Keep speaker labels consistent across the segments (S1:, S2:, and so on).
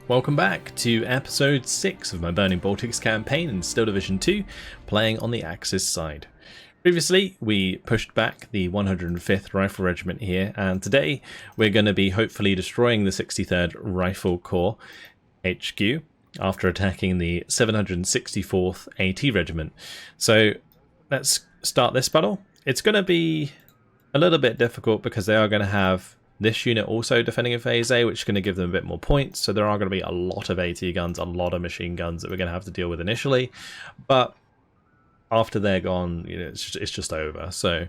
S1: Welcome back to episode 6 of my Burning Baltics campaign in Steel Division 2, playing on the Axis side. Previously, we pushed back the 105th Rifle Regiment here, and today we're going to be hopefully destroying the 63rd Rifle Corps HQ after attacking the 764th AT Regiment. So let's start this battle. It's going to be a little bit difficult because they are going to have this unit also defending in phase A, which is going to give them a bit more points. So there are going to be a lot of AT guns, a lot of machine guns that we're going to have to deal with initially. But after they're gone, you know, it's just over. So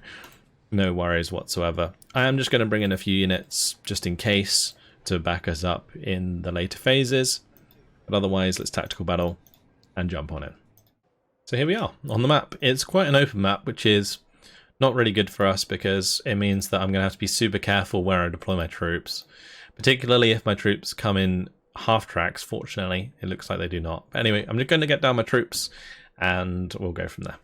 S1: no worries whatsoever. I am just going to bring in a few units just in case to back us up in the later phases. But otherwise, let's tactical battle and jump on it. So here we are on the map. It's quite an open map, which is not really good for us because it means that I'm going to have to be super careful where I deploy my troops, particularly if my troops come in half tracks. Fortunately, it looks like they do not. But anyway, I'm just going to get down my troops and we'll go from there.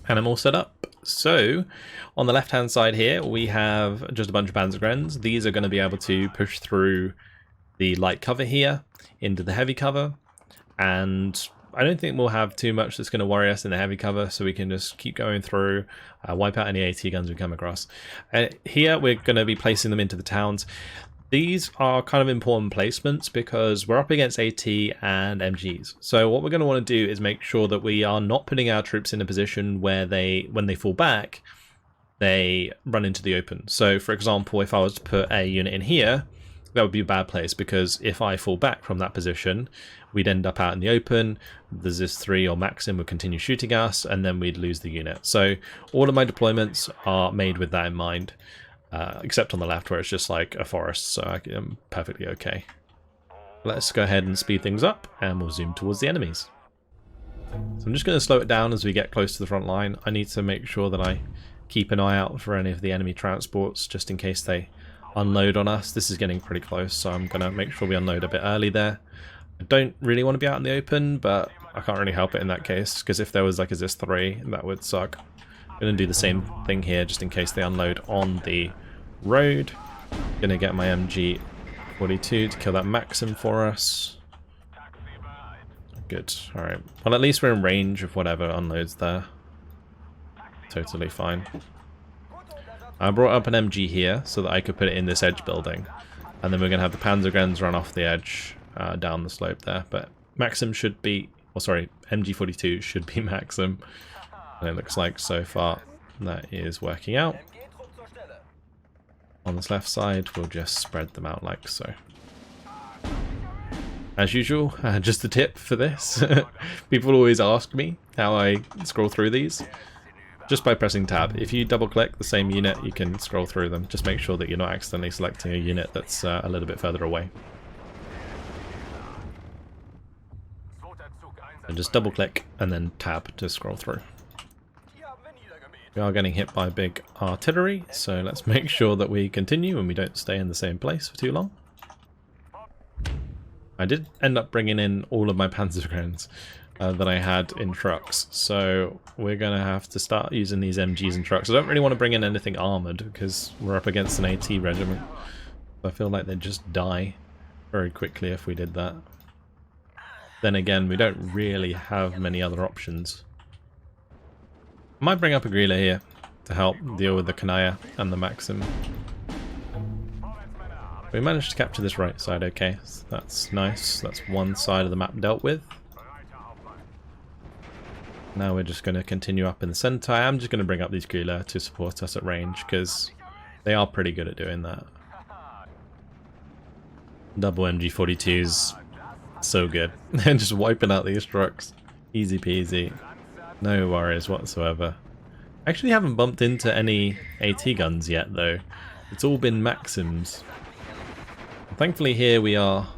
S1: And I'm all set up. So on the left hand side here we have just a bunch of Panzergrens. These are going to be able to push through the light cover here into the heavy cover, and I don't think we'll have too much that's going to worry us in the heavy cover, so we can just keep going through, wipe out any AT guns we come across. Here we're going to be placing them into the towns. These are kind of important placements because we're up against AT and MGs. So what we're going to want to do is make sure that we are not putting our troops in a position where when they fall back, they run into the open. So for example, if I was to put a unit in here, that would be a bad place because if I fall back from that position, we'd end up out in the open. The ZIS-3 or Maxim would continue shooting us and then we'd lose the unit. So all of my deployments are made with that in mind. Except on the left where it's just like a forest, so I'm perfectly okay. Let's go ahead and speed things up and we'll zoom towards the enemies. So I'm just going to slow it down as we get close to the front line. I need to make sure that I keep an eye out for any of the enemy transports just in case they unload on us. This is getting pretty close, so I'm going to make sure we unload a bit early there. I don't really want to be out in the open, but I can't really help it in that case because if there was like a ZIS-3, that would suck. Going to do the same thing here just in case they unload on the road. Going to get my MG42 to kill that Maxim for us. Good. Alright. Well, at least we're in range of whatever unloads there. Totally fine. I brought up an MG here so that I could put it in this edge building. And then we're going to have the Panzergrens run off the edge down the slope there. But Maxim should be... Oh, sorry. MG42 should be Maxim. And it looks like so far that is working out. On this left side, we'll just spread them out like so. As usual, just a tip for this. People always ask me how I scroll through these. Just by pressing tab. If you double click the same unit, you can scroll through them. Just make sure that you're not accidentally selecting a unit that's a little bit further away. And just double click and then tab to scroll through. We are getting hit by big artillery, so let's make sure that we continue and we don't stay in the same place for too long. I did end up bringing in all of my Panzergrens that I had in trucks, so we're going to have to start using these MGs and trucks. I don't really want to bring in anything armoured because we're up against an AT regiment. I feel like they'd just die very quickly if we did that. Then again, we don't really have many other options. I might bring up a Grilla here to help deal with the Kanaya and the Maxim. We managed to capture this right side, okay, so that's nice. That's one side of the map dealt with. Now we're just going to continue up in the center. I am just going to bring up these Grilla to support us at range because they are pretty good at doing that. Double MG42s, so good. And just wiping out these trucks. Easy peasy. No worries whatsoever. I actually haven't bumped into any AT guns yet though. It's all been Maxims. Thankfully here we are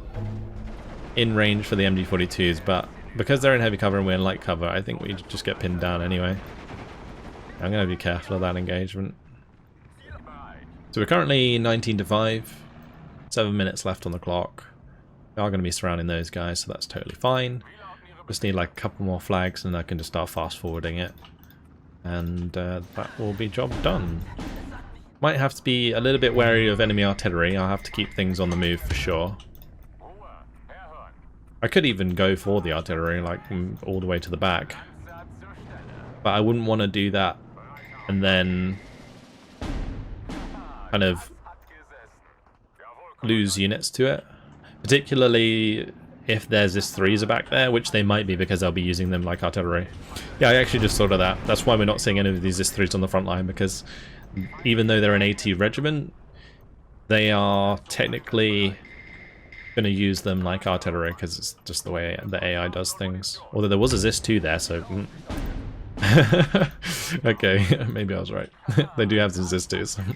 S1: in range for the MG42s, but because they're in heavy cover and we're in light cover, I think we just get pinned down anyway. I'm going to be careful of that engagement. So we're currently 19 to 5, 7 minutes left on the clock. We are going to be surrounding those guys, so that's totally fine. Just need like a couple more flags and I can just start fast forwarding it. And that will be job done. Might have to be a little bit wary of enemy artillery. I'll have to keep things on the move for sure. I could even go for the artillery, like all the way to the back. But I wouldn't want to do that and then kind of lose units to it. Particularly if there's IS-3s back there, which they might be because I'll be using them like artillery. Yeah, I actually just thought of that. That's why we're not seeing any of these IS-3s on the front line, because even though they're an AT regiment, they are technically going to use them like artillery because it's just the way the AI does things. Although there was a IS-2 there, so... okay, maybe I was right. They do have some IS-2s.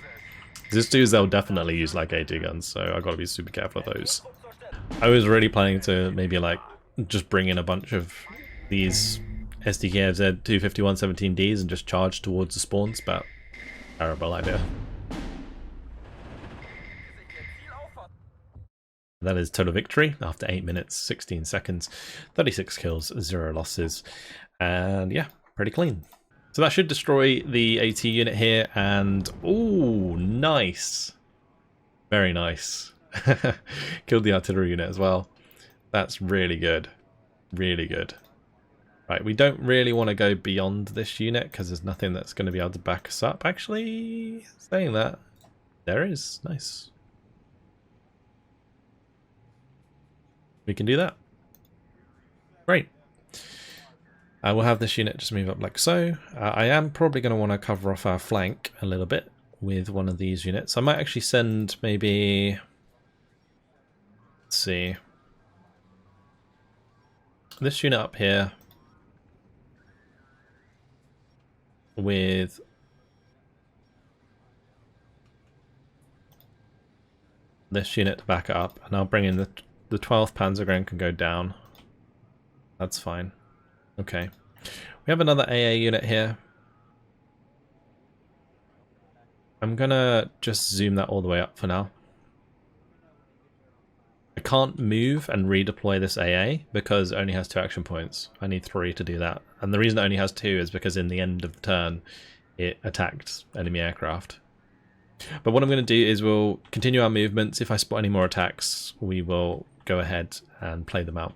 S1: IS-2s they'll definitely use like AT guns, so I've got to be super careful of those. I was really planning to maybe like just bring in a bunch of these SDKFZ 251-17Ds and just charge towards the spawns, but terrible idea. That is total victory after 8 minutes, 16 seconds, 36 kills, 0 losses, and yeah, pretty clean. So that should destroy the AT unit here, and ooh, nice. Very nice. Killed the artillery unit as well. That's really good. Really good. Right, we don't really want to go beyond this unit because there's nothing that's going to be able to back us up. Actually, saying that, there is. Nice. We can do that. Great. We'll have this unit just move up like so. I am probably going to want to cover off our flank a little bit with one of these units. I might actually send maybe... Let's see. This unit up here with this unit to back it up, and I'll bring in the 12th Panzergrenadier can go down. That's fine. Okay. We have another AA unit here. I'm gonna just zoom that all the way up for now. I can't move and redeploy this AA because it only has 2 action points. I need 3 to do that. And the reason it only has 2 is because in the end of the turn it attacked enemy aircraft. But what I'm going to do is we'll continue our movements. If I spot any more attacks, we will go ahead and play them out.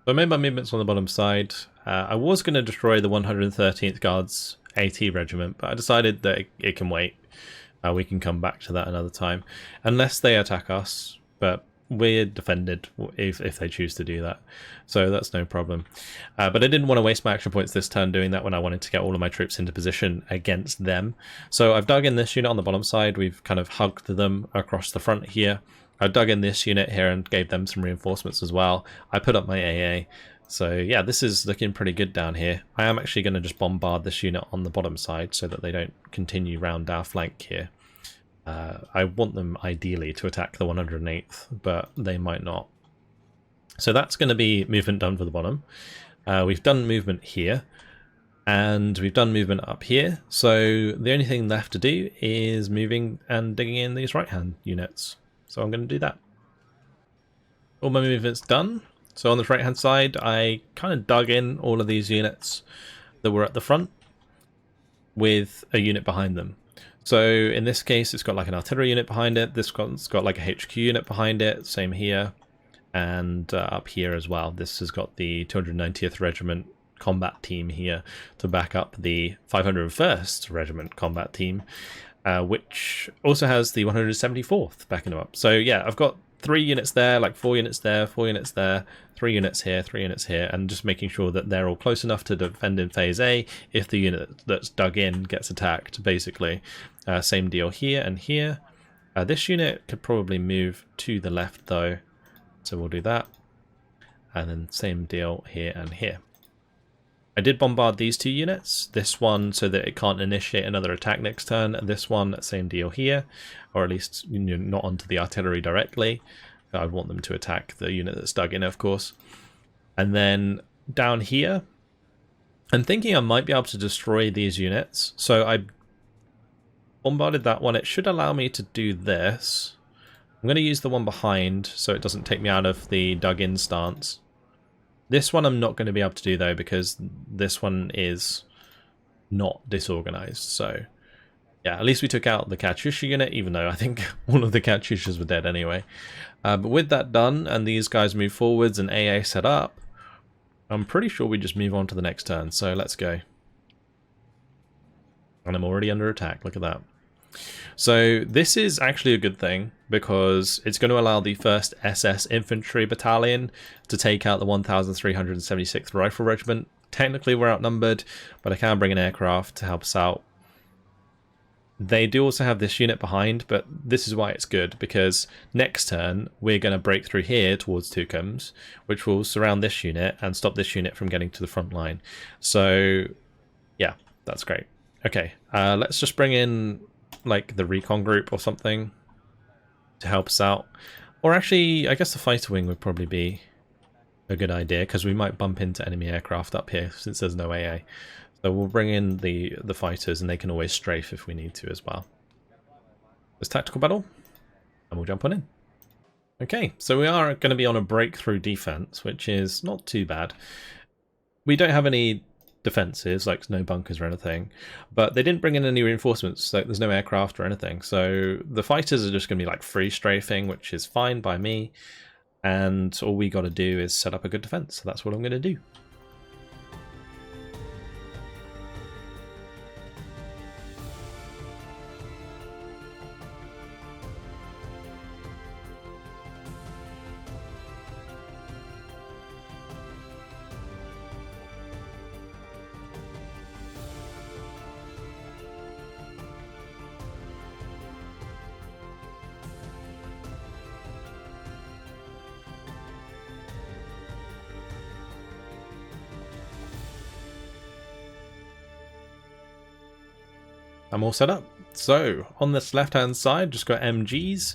S1: So I made my movements on the bottom side. I was going to destroy the 113th Guards AT regiment, but I decided that it can wait. We can come back to that another time, unless they attack us, but we're defended if they choose to do that, so that's no problem. But I didn't want to waste my action points this turn doing that when I wanted to get all of my troops into position against them. So I've dug in this unit on the bottom side. We've kind of hugged them across the front here. I dug in this unit here and gave them some reinforcements as well. I put up my AA. So yeah, this is looking pretty good down here. I am actually going to just bombard this unit on the bottom side so that they don't continue round our flank here. I want them ideally to attack the 108th, but they might not. So that's going to be movement done for the bottom. We've done movement here, and we've done movement up here. So the only thing left to do is moving and digging in these right-hand units. So I'm going to do that. All my movements done. So on the right-hand side, I kind of dug in all of these units that were at the front with a unit behind them. So in this case, it's got like an artillery unit behind it. This one's got like a HQ unit behind it. Same here. And up here as well. This has got the 290th Regiment combat team here to back up the 501st Regiment combat team, which also has the 174th backing them up. So yeah, I've got 3 units there, like 4 units there, 4 units there, 3 units here, 3 units here, and just making sure that they're all close enough to defend in phase A if the unit that's dug in gets attacked, basically. Same deal here and here. This unit could probably move to the left though, so we'll do that. And then same deal here and here. I did bombard these 2 units, this one so that it can't initiate another attack next turn, this one, same deal here, or at least not onto the artillery directly. I want them to attack the unit that's dug in, of course. And then down here, I'm thinking I might be able to destroy these units, so I bombarded that one. It should allow me to do this. I'm going to use the one behind so it doesn't take me out of the dug-in stance. This one I'm not going to be able to do though because this one is not disorganized. So yeah, at least we took out the Katyusha unit, even though I think all of the Katyushas were dead anyway. But with that done and these guys move forwards and AA set up, I'm pretty sure we just move on to the next turn. So let's go. And I'm already under attack. Look at that. So this is actually a good thing because it's going to allow the 1st SS Infantry Battalion to take out the 1376th Rifle Regiment. Technically we're outnumbered, but I can bring an aircraft to help us out. They do also have this unit behind, but this is why it's good, because next turn we're going to break through here towards Tukums, which will surround this unit and stop this unit from getting to the front line. So yeah, that's great. Okay, let's just bring in like the recon group or something to help us out. Or actually, I guess the fighter wing would probably be a good idea because we might bump into enemy aircraft up here since there's no AA. So we'll bring in the fighters and they can always strafe if we need to as well. There's tactical battle and we'll jump on in. Okay, so we are going to be on a breakthrough defense, which is not too bad. We don't have any defenses, like no bunkers or anything, but they didn't bring in any reinforcements, so there's no aircraft or anything. So the fighters are just going to be like free strafing, which is fine by me. And all we got to do is set up a good defense. So that's what I'm going to do. I'm all set up. So on this left hand side, just got MGs.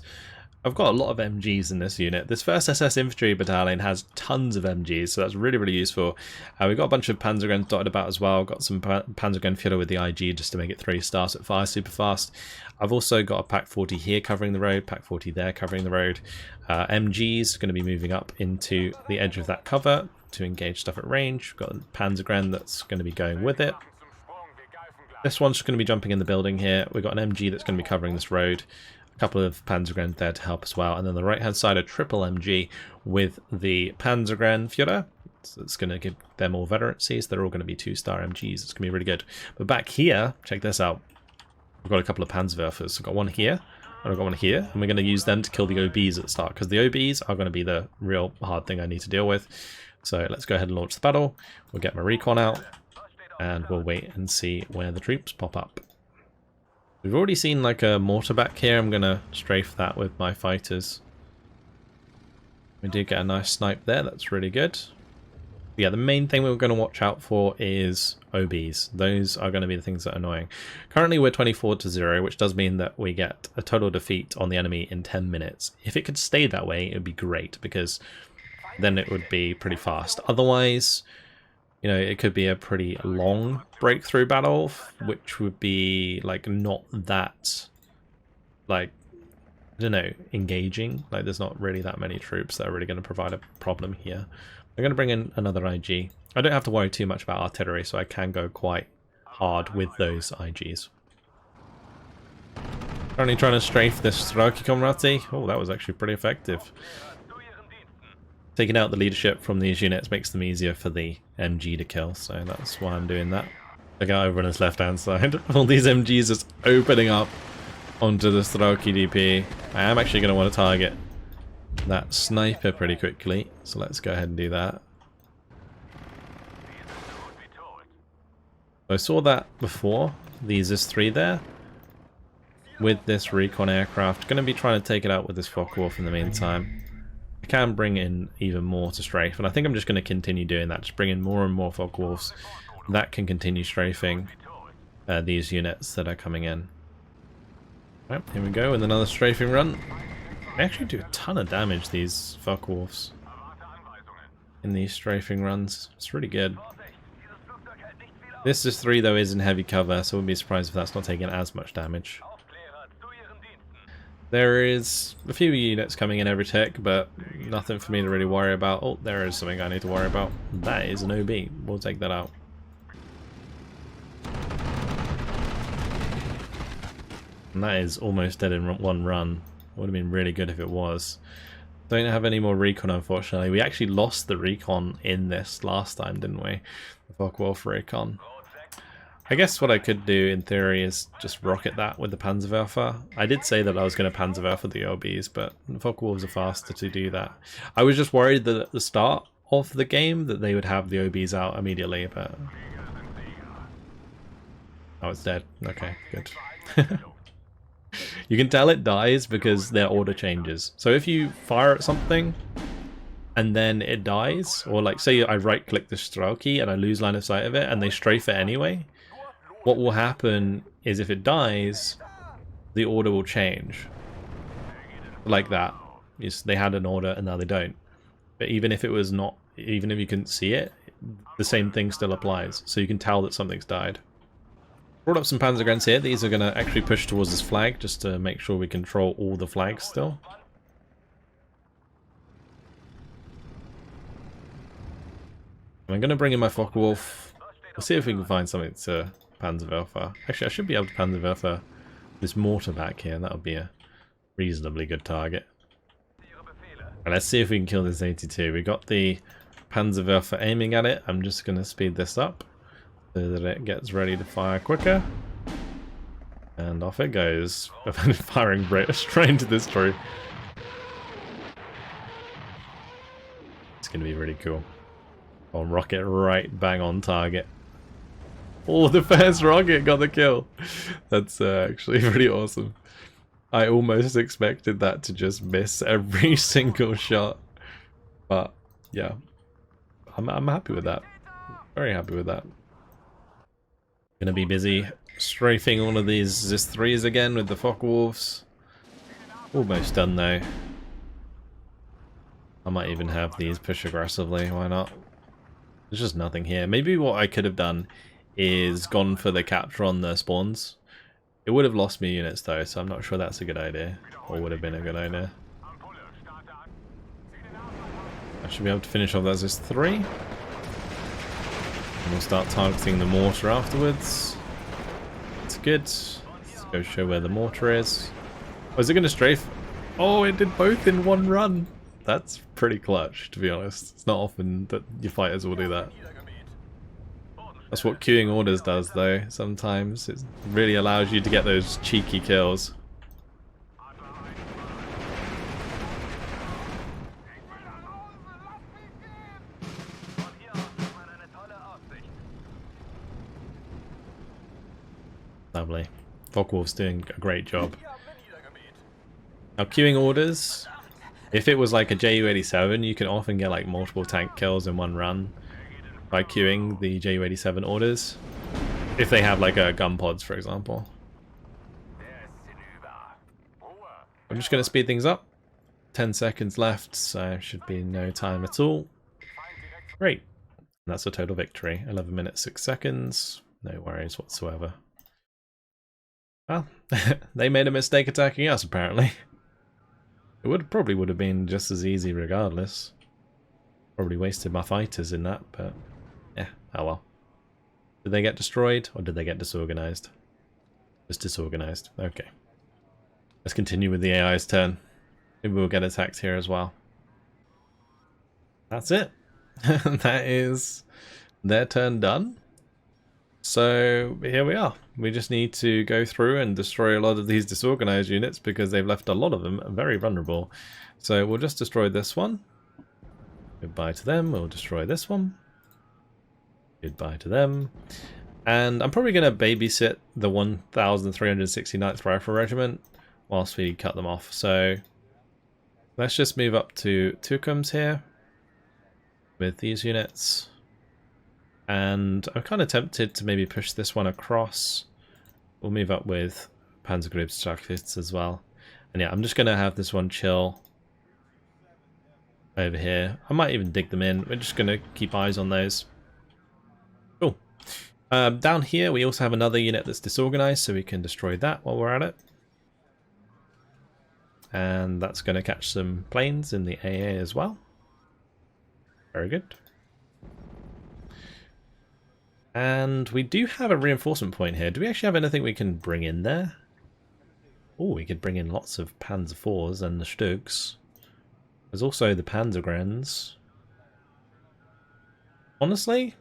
S1: I've got a lot of MGs in this unit. This 1st SS Infantry Battalion has tons of MGs, so that's really, really useful. We've got a bunch of Panzerguns dotted about as well. Got some Panzergun Führer with the IG just to make it 3 stars at fire super fast. I've also got a Pack 40 here covering the road, Pack 40 there covering the road. MGs going to be moving up into the edge of that cover to engage stuff at range. We've got a Panzergun that's going to be going with it. This one's just going to be jumping in the building here. We've got an MG that's going to be covering this road. A couple of Panzergren there to help as well. And then the right-hand side, a triple MG with the Panzergren Führer. So it's going to give them all veterancy. So they're all going to be 2-star MGs. It's going to be really good. But back here, check this out. We've got a couple of Panzerwerfers. I've got one here, and I've got one here. And we're going to use them to kill the OBs at the start, because the OBs are going to be the real hard thing I need to deal with. So let's go ahead and launch the battle. We'll get my recon out. And we'll wait and see where the troops pop up. We've already seen like a mortar back here. I'm going to strafe that with my fighters. We do get a nice snipe there. That's really good. Yeah, the main thing we're going to watch out for is OBs. Those are going to be the things that are annoying. Currently we're 24-0, which does mean that we get a total defeat on the enemy in 10 minutes. If it could stay that way, it would be great, because then it would be pretty fast. Otherwise, you know, it could be a pretty long breakthrough battle, which would be like not that, like, I don't know, engaging. Like, there's not really that many troops that are really going to provide a problem here. I'm going to bring in another IG. I don't have to worry too much about artillery, so I can go quite hard with those IGs. Currently trying to strafe this Strelki Komrati. Oh, that was actually pretty effective. Taking out the leadership from these units makes them easier for the MG to kill, so that's why I'm doing that. The guy over on his left-hand side. All these MGs just opening up onto the Strelki DP. I am actually going to want to target that sniper pretty quickly, so let's go ahead and do that. I saw that before. These is 3 there. With this recon aircraft. Going to be trying to take it out with this Focke-Wulf in the meantime. I can bring in even more to strafe, and I think I'm just going to continue doing that. Just bring in more and more Focke-Wulfs. That can continue strafing these units that are coming in. Right, here we go with another strafing run. They actually do a ton of damage, these Focke-Wulfs, in these strafing runs. It's really good. This is 3 though is in heavy cover, so I wouldn't be surprised if that's not taking as much damage. There is a few units coming in every tick, but nothing for me to really worry about. Oh, there is something I need to worry about. That is an OB. We'll take that out. And that is almost dead in one run. Would have been really good if it was. Don't have any more recon, unfortunately. We actually lost the recon in this last time, didn't we? The Focke-Wulf recon. I guess what I could do in theory is just rocket that with the Panzerwerfer. I did say that I was going to Panzerwerfer the OBs, but the Focke-Wulfs are faster to do that. I was just worried that at the start of the game that they would have the OBs out immediately, but... Oh, it's dead. Okay, good. You can tell it dies because their order changes. So if you fire at something and then it dies, or like say I right click the Strelkey and I lose line of sight of it and they strafe it anyway, what will happen is if it dies, the order will change. Like that. They had an order and now they don't. But even if it was not, even if you couldn't see it, the same thing still applies. So you can tell that something's died. Brought up some Panzergrens here. These are going to actually push towards this flag just to make sure we control all the flags still. I'm going to bring in my Focke-Wulf. We'll see if we can find something to Panzerwerfer. Actually, I should be able to Panzerwerfer this mortar back here. That would be a reasonably good target. And let's see if we can kill this 82. We got the Panzerwerfer aiming at it. I'm just going to speed this up so that it gets ready to fire quicker. And off it goes. Firing straight into this tree. It's going to be really cool. I'll rocket right bang on target. Oh, the first rocket got the kill. That's actually pretty awesome. I almost expected that to just miss every single shot. But, yeah. I'm happy with that. Very happy with that. Gonna be busy strafing all of these Zis-3s again with the Focke-Wulfs. Almost done though. I might even have these push aggressively, why not? There's just nothing here. Maybe what I could have done is gone for the capture on the spawns. It would have lost me units though, so I'm not sure that's a good idea. Or would have been a good idea. I should be able to finish off that Zis-3. And we'll start targeting the mortar afterwards. That's good. Let's go show where the mortar is. Oh, is it going to strafe? Oh, it did both in one run. That's pretty clutch, to be honest. It's not often that your fighters will do that. That's what queuing orders does, though, sometimes. It really allows you to get those cheeky kills. Lovely. Focke-Wulf's doing a great job. Now, queuing orders, if it was like a Ju-87, you can often get like multiple tank kills in one run by queuing the Ju-87 orders. If they have like a gun pods, for example. I'm just going to speed things up. 10 seconds left, so should be no time at all. Great. And that's a total victory. 11 minutes, 6 seconds. No worries whatsoever. Well, they made a mistake attacking us, apparently. It probably would have been just as easy regardless. Probably wasted my fighters in that, but yeah, oh well. Did they get destroyed, or did they get disorganized? Just disorganized. Okay. Let's continue with the AI's turn. Maybe we'll get attacked here as well. That's it. That is their turn done. So here we are. We just need to go through and destroy a lot of these disorganized units because they've left a lot of them very vulnerable. So we'll just destroy this one. Goodbye to them. We'll destroy this one. Goodbye to them. And I'm probably going to babysit the 1369th Rifle Regiment whilst we cut them off. So let's just move up to Tukums here with these units. And I'm kind of tempted to maybe push this one across. We'll move up with Panzergruppe as well. And yeah, I'm just going to have this one chill over here. I might even dig them in. We're just going to keep eyes on those. Cool. Down here, we also have another unit that's disorganized, so we can destroy that while we're at it. And that's going to catch some planes in the AA as well. Very good. And we do have a reinforcement point here. Do we actually have anything we can bring in there? Oh, we could bring in lots of Panzer IVs and the Stugs. There's also the Panzergrens. Honestly,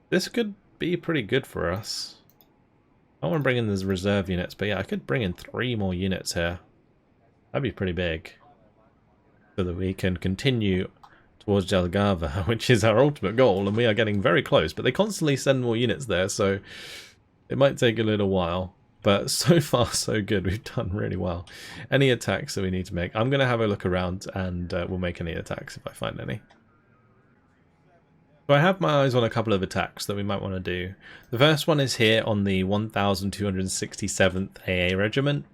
S1: this could be pretty good for us. I want to bring in these reserve units, but yeah, I could bring in 3 more units here. That'd be pretty big. So that we can continue towards Jelgava, which is our ultimate goal, and we are getting very close. But they constantly send more units there, so it might take a little while. But so far, so good. We've done really well. Any attacks that we need to make? I'm going to have a look around, and we'll make any attacks if I find any. So I have my eyes on a couple of attacks that we might want to do. The first one is here on the 1267th AA Regiment.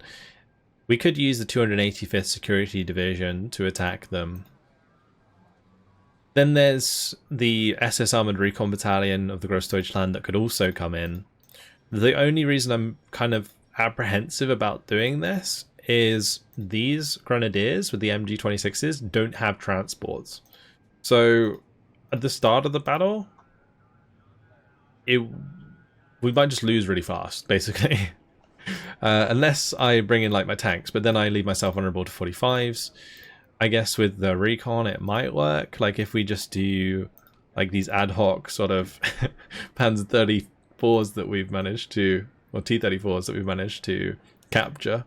S1: We could use the 285th Security Division to attack them. Then there's the SS Armoured Recon Battalion of the Großdeutschland that could also come in. The only reason I'm kind of apprehensive about doing this is these Grenadiers with the MG26s don't have transports. So at the start of the battle, we might just lose really fast, basically. Unless I bring in like my tanks, but then I leave myself vulnerable to 45s. I guess with the recon it might work, like if we just do like these ad hoc sort of Panzer 34s that we've managed to, or T-34s that we've managed to capture,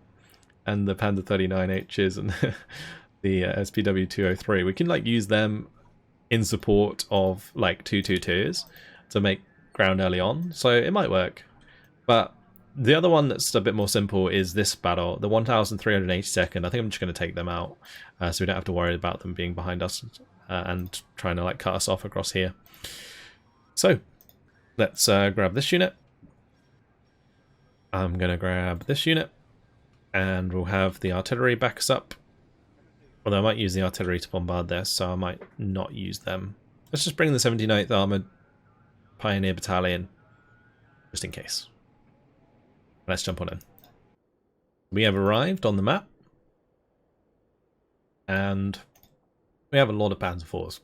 S1: and the Panzer 39Hs and the SPW 203, we can like use them in support of like 222s to make ground early on, so it might work. But the other one that's a bit more simple is this battle, the 1382nd. I think I'm just going to take them out, so we don't have to worry about them being behind us and trying to like cut us off across here. So let's grab this unit. I'm going to grab this unit, and we'll have the artillery back us up. Although I might use the artillery to bombard this, so I might not use them. Let's just bring the 79th Armoured Pioneer Battalion, just in case. Let's jump on in. We have arrived on the map, and we have a lot of Panzer IVs.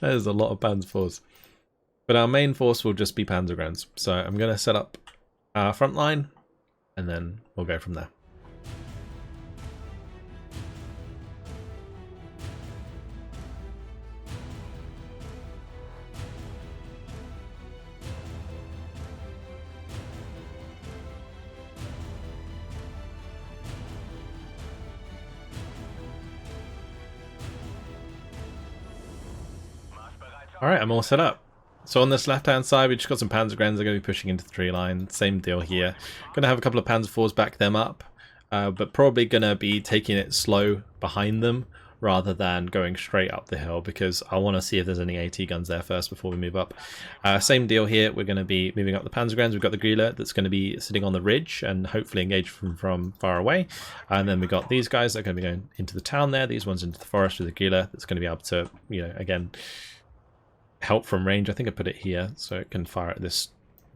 S1: That is a lot of Panzer IVs. But our main force will just be Panzergrens. So I'm going to set up our front line, and then we'll go from there. Alright, I'm all set up. So on this left hand side, we just got some Panzergrens. They're going to be pushing into the tree line. Same deal here. Going to have a couple of Panzer IVs back them up, but probably going to be taking it slow behind them rather than going straight up the hill, because I want to see if there's any AT guns there first before we move up. Same deal here. We're going to be moving up the Panzergrens. We've got the Grille that's going to be sitting on the ridge and hopefully engage from far away. And then we've got these guys that are going to be going into the town there. These ones into the forest with the Grille that's going to be able to, you know, again, help from range. I think I put it here so it can fire at this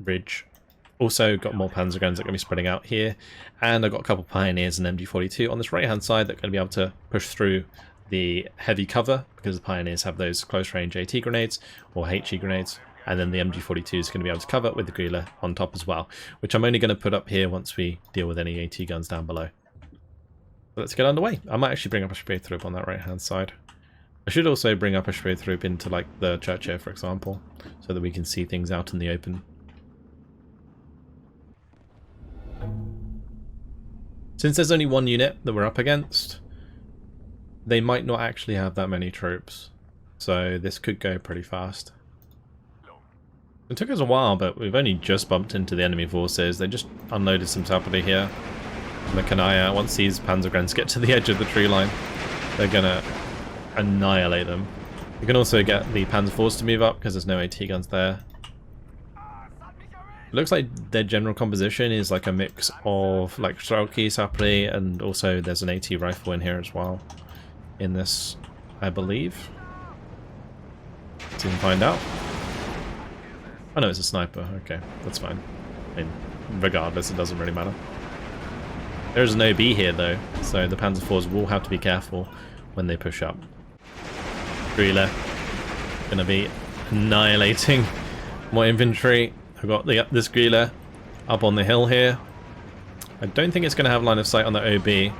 S1: ridge. Also got more Panzergrens that are going to be spreading out here, and I've got a couple Pioneers and MG42 on this right hand side that are going to be able to push through the heavy cover, because the Pioneers have those close range AT grenades or HE grenades, and then the MG42 is going to be able to cover with the Grille on top as well, which I'm only going to put up here once we deal with any AT guns down below. So let's get underway. I might actually bring up a Spähtrupp on that right hand side. I should also bring up a Spähtrupp into like the church here, for example, so that we can see things out in the open. Since there's only one unit that we're up against, they might not actually have that many troops, so this could go pretty fast. It took us a while, but we've only just bumped into the enemy forces. They just unloaded some Tapoli here. Mekanaya, once these Panzergrens get to the edge of the tree line, they're gonna annihilate them. You can also get the Panzer IVs to move up because there's no AT guns there. It looks like their general composition is like a mix of like Strelki, Sapli, and also there's an AT rifle in here as well. In this, I believe. Let's even find out. Oh no, it's a sniper. Okay, that's fine. I mean, regardless, it doesn't really matter. There's an OB here though, so the Panzer IVs will have to be careful when they push up. Grille gonna be annihilating more infantry. I've got this Grille up on the hill here. I don't think it's going to have line of sight on the OB,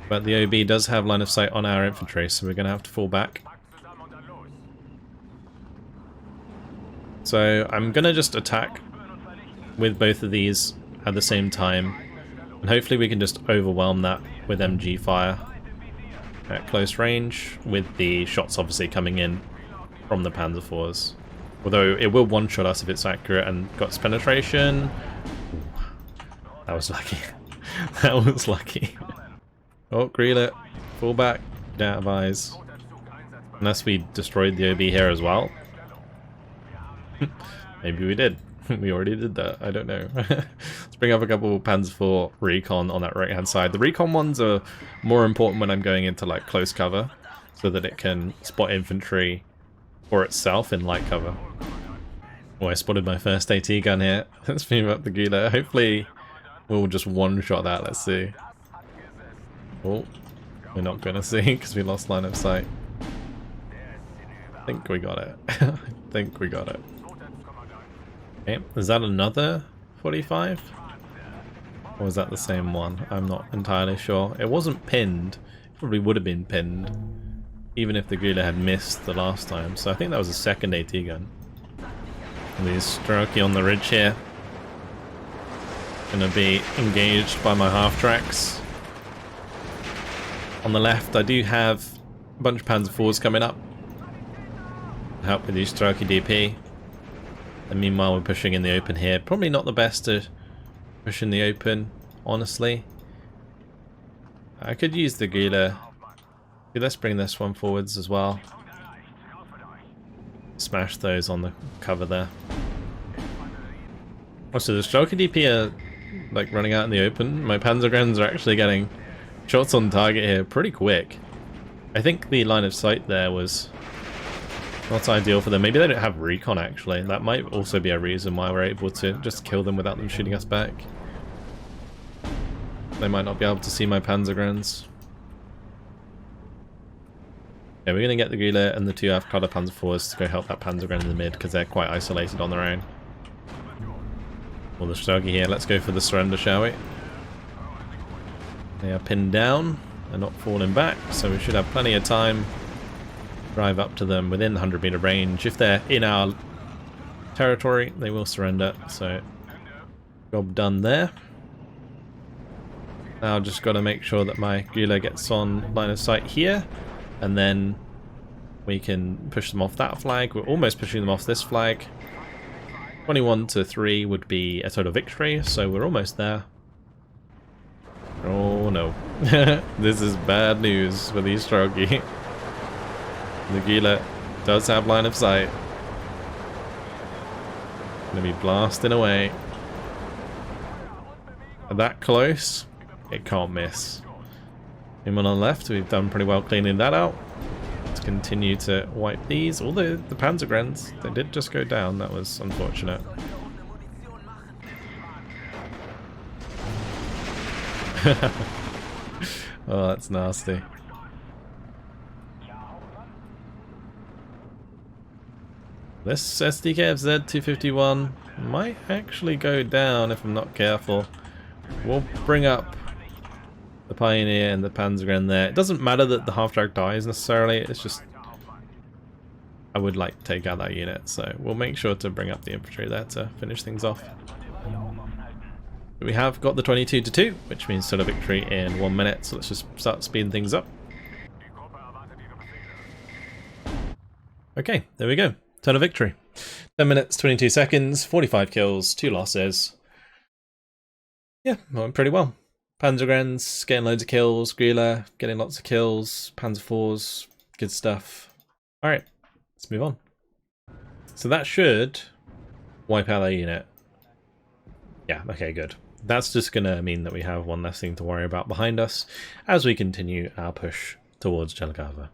S1: but the OB does have line of sight on our infantry, so we're going to have to fall back. So I'm going to just attack with both of these at the same time, and hopefully we can just overwhelm that with MG fire at close range, with the shots obviously coming in from the Panzer IVs. Although it will one-shot us if it's accurate and got its penetration. That was lucky. That was lucky. Oh, Grille, fall back, get out of eyes. Unless we destroyed the OB here as well. Maybe we did. We already did that. I don't know. Let's bring up a couple Panzer IV recon on that right-hand side. The recon ones are more important when I'm going into like close cover, so that it can spot infantry for itself in light cover. Oh, I spotted my first AT gun here. Let's move up the Grille. Hopefully we'll just one-shot that. Let's see. Oh, we're not going to see because we lost line of sight. I think we got it. I think we got it. Okay, is that another 45? Or was that the same one? I'm not entirely sure. It wasn't pinned. It probably would have been pinned, even if the Grille had missed the last time. So I think that was a second AT gun. And these Strelki on the ridge here. Gonna be engaged by my half-tracks. On the left, I do have a bunch of Panzer IVs coming up. Help with these Strelki DP. And meanwhile, we're pushing in the open here. Probably not the best to push in the open, honestly. I could use the Grille. Let's bring this one forwards as well. Smash those on the cover there. Also, the Strelki DP are like running out in the open. My Panzergrens are actually getting shots on target here pretty quick. I think the line of sight there was not ideal for them. Maybe they don't have recon actually. That might also be a reason why we're able to just kill them without them shooting us back. They might not be able to see my Panzergrens. Yeah, we're going to get the Grille and the two half-color Panzer IVs to go help that Panzergren in the mid because they're quite isolated on their own. Well, the Strelki here, let's go for the surrender, shall we? They are pinned down, they're not falling back, so we should have plenty of time to drive up to them within 100 meter range. If they're in our territory, they will surrender, so job done there. Now just got to make sure that my Grille gets on line of sight here, and then we can push them off that flag. We're almost pushing them off this flag. 21-3 would be a total victory, so we're almost there. Oh no. This is bad news for these Strelki. The Grille does have line of sight. Gonna be blasting away. That close, it can't miss. Him on the left, we've done pretty well cleaning that out. Let's continue to wipe these. Although the Panzergrens, they did just go down. That was unfortunate. Oh, that's nasty. This SDKFZ 251 might actually go down if I'm not careful. We'll bring up the Pioneer and the Panzergren there. It doesn't matter that the half-track dies necessarily, it's just I would like to take out that unit, so we'll make sure to bring up the infantry there to finish things off. We have got the 22-2, which means total victory in 1 minute, so let's just start speeding things up. Okay, there we go. Total victory. 10 minutes, 22 seconds, 45 kills, 2 losses. Yeah, went pretty well. Panzergrens getting loads of kills, Grille getting lots of kills, Panzer IVs, good stuff. Alright, let's move on. So that should wipe out that unit. Yeah, okay, good. That's just going to mean that we have one less thing to worry about behind us as we continue our push towards Jelgava.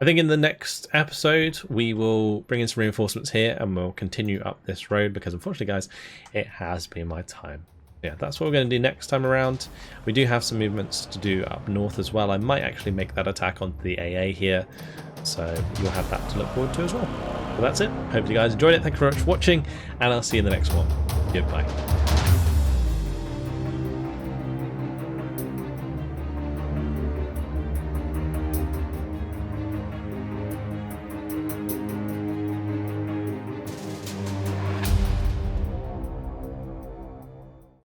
S1: I think in the next episode we will bring in some reinforcements here and we'll continue up this road because unfortunately guys, it has been my time. Yeah, that's what we're going to do next time around. We do have some movements to do up north as well. I might actually make that attack onto the AA here, so you'll have that to look forward to as well. But that's it. Hope you guys enjoyed it. Thank you very much for watching, and I'll see you in the next one. Goodbye.